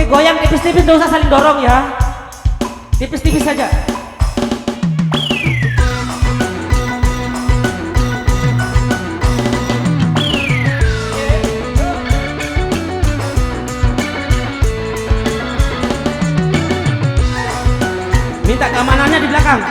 goyang tipis-tipis, gak usah saling dorong ya. Tipis-tipis saja. Minta keamanannya di belakang.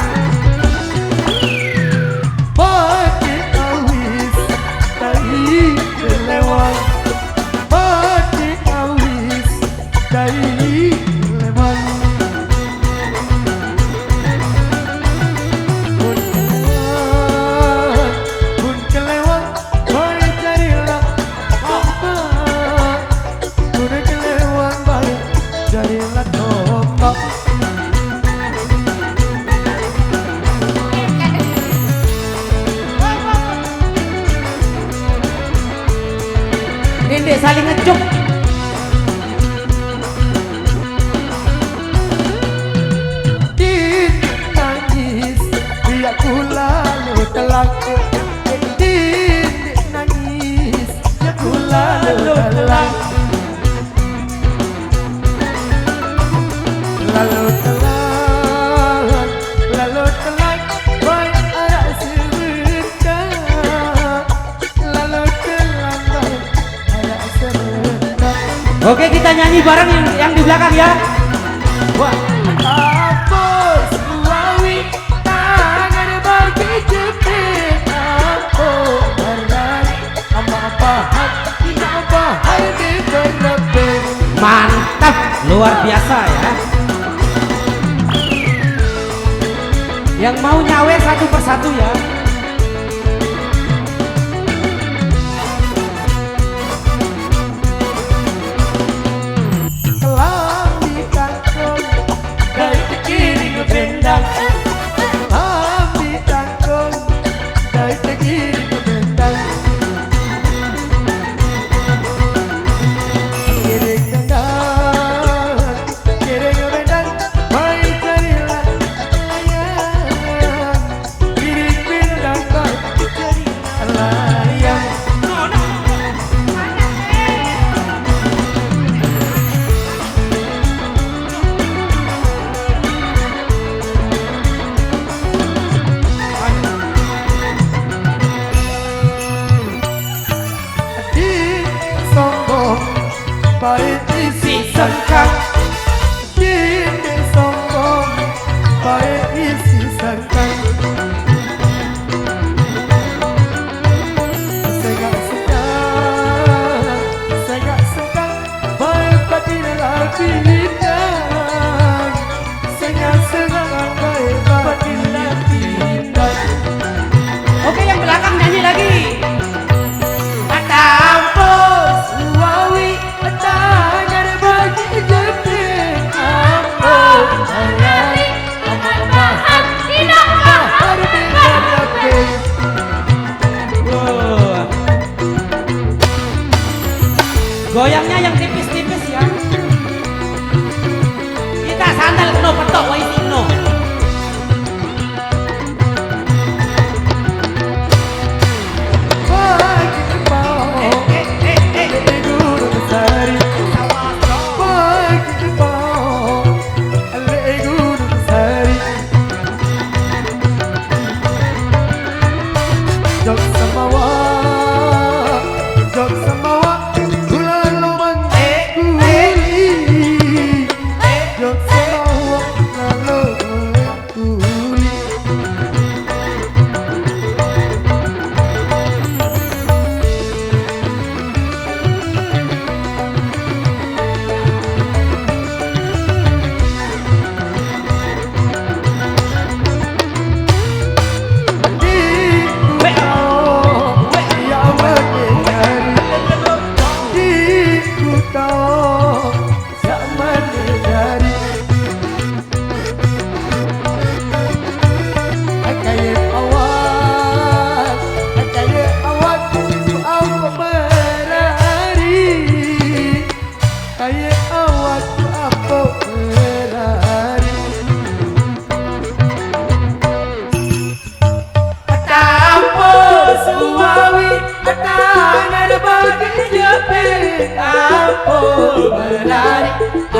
Dendek saling ngecuk. Nangis biar ku lalu telang. Dendek nangis biar ku lalu telang. Lalu telang, lalu telang. Boy anak sebentar. Lalu telang boy anak sebentar. Oke, kita nyanyi bareng yang di belakang ya. Wah. Apos wawi tangan bagi jepit. Apos berai apa tidak apa di berlebih. Mantap, luar biasa ya. Yang mau nyawe satu persatu ya. Lambi kangkung dari kiri ke bendang. Lambi kangkung dari kiri ke bendang. Kiri bendang, kiri ke bendang. Mai carilah layang. Kiri bendang mai carilah layang. Sombong baik isi sangkang. Dini sombong baik isi sangkang. Segak-segak baik patilah bintang. Segak-segak baik patilah bintang. Oke, yang belakang nyanyi lagi. Ampos wawi tangan bagi jepit. Ampos wawi bahan tidak bahar berlebih. Wah. Goyangnya yang tipis-tipis ya.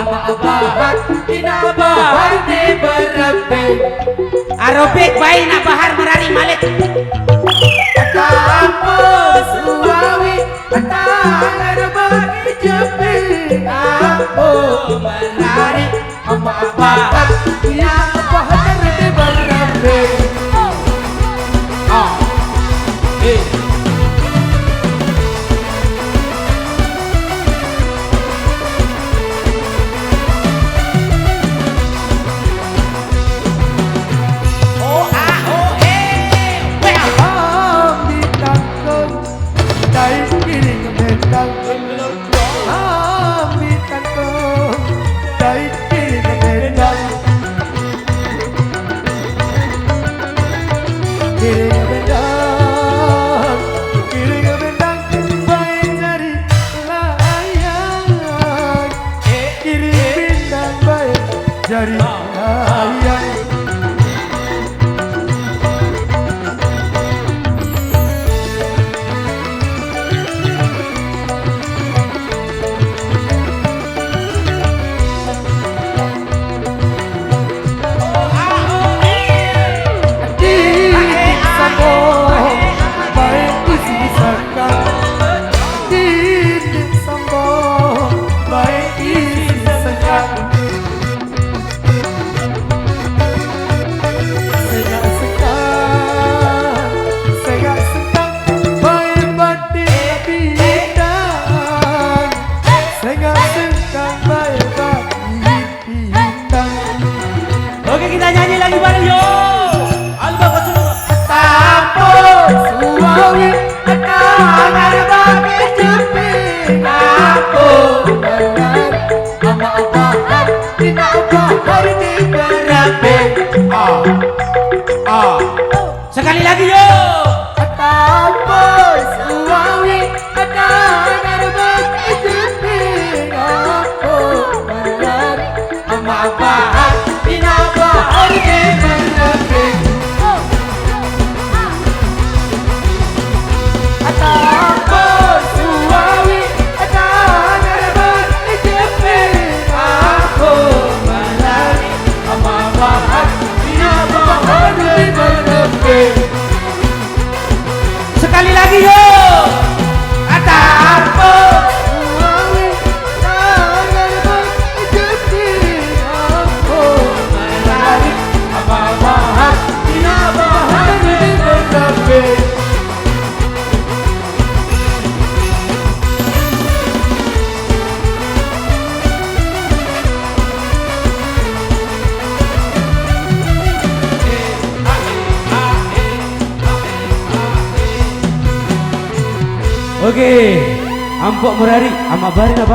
ama bahar ina bahar di berabe Arobek bayi na bahar merari malik. Kamu suawi tangan bagi jepi aku menari ama bahar ina bahar di berabe Jadi ayah Oke, kita nyanyi lagi bareng yo. Alba kasih. Tapo suawi tangan bagi jepi aku menari ama bahar ina bahar di berabe Sekali lagi yo. Tapo suawi tangan bagi jepi aku menari ama bahar ina bahar di berabe Sekali lagi yo. Atapo Oke, ampok merari, ama bari na bar